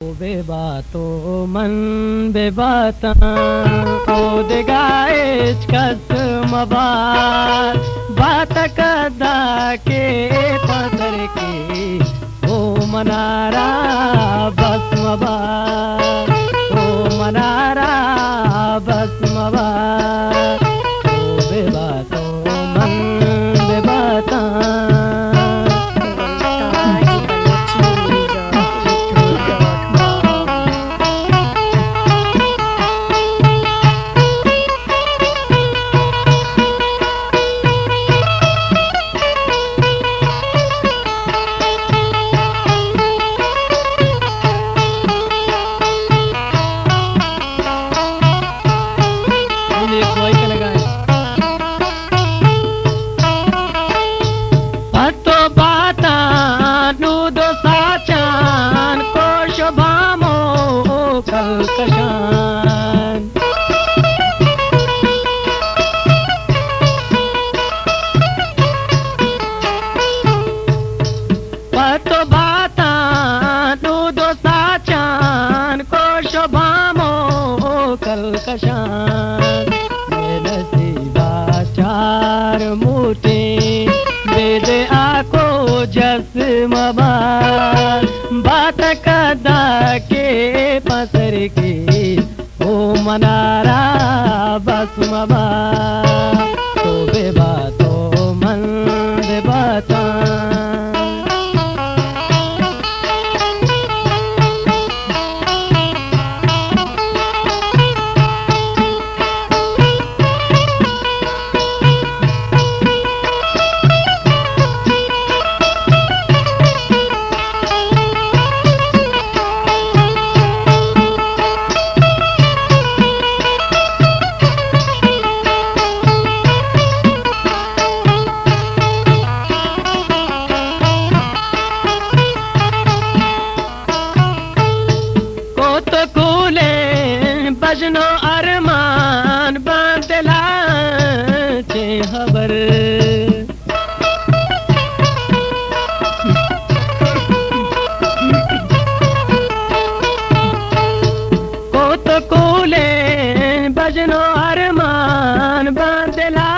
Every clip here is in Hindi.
बेबातो मन बेबाता ओदगाइच कस मबार बात कदा के पदर के ओ मनारा बस मबार ओ मनारा बस मबार ओ बेबातो मन बेबाता पतो बाता दूधो साचान को शोभामो कलकशान नसीबा चार मूटे वेद आको जस मबार बात कदा के पसर के ओ मनारा बस मबार तो बेबातो मन बेबाता बजनो अरमान बांधला चे खबर को तो कूले बजनो अरमान बांधला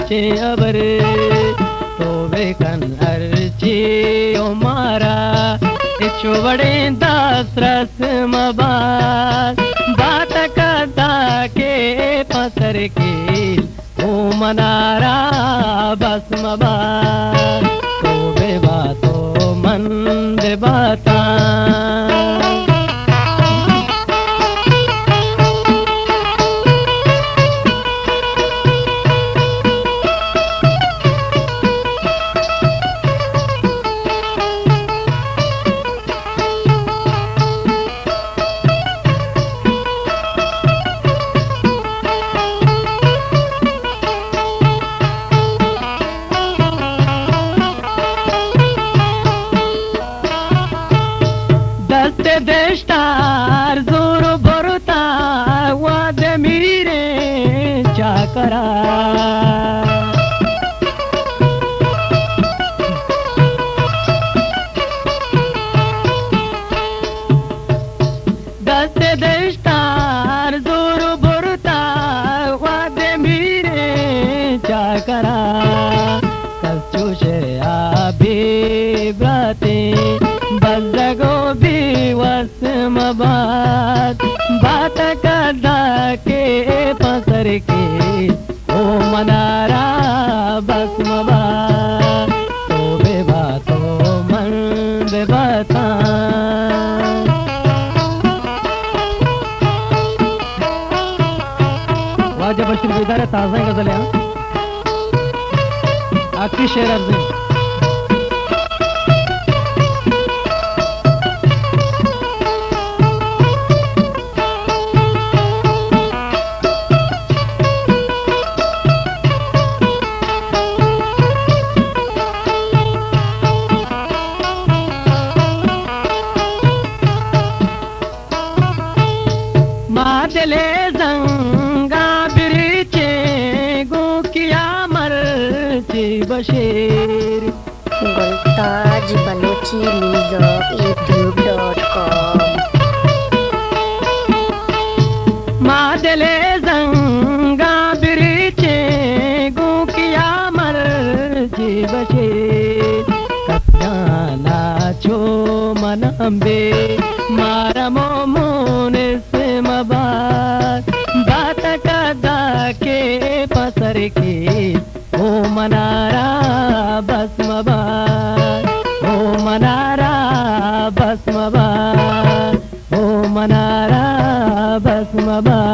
चे खबर तो बेकन अर्ची ओ मारा चुवड़े दास रस मबार बात कदा के पसर के ओ मनारा बस मबार तो बेबातो मन बेबाता देशतार जोर भरता वाद मीरे चाकरा दस्ते देशतार जोर भरता वाद मीरे चाकरा कच्चू से आभी ब्राते बजगो वस मबात बात कदा के पसर के ओ मनारा बस मबात तो बेबातो मन बेबाता वाजब बशीर बेदार ताज़ा गजल है आखिरी शेर अर्ज़ मादले जंगा बिरचे गो किया मर ची Bashir Goltaj Balochi Music YouTube.com बशे कत्याला छो मन अंबे मारमो मुने से मबार बात कदा के पसर के ओ मनारा भस्मबार ओ मनारा भस्मबार ओ मनारा भस्मबार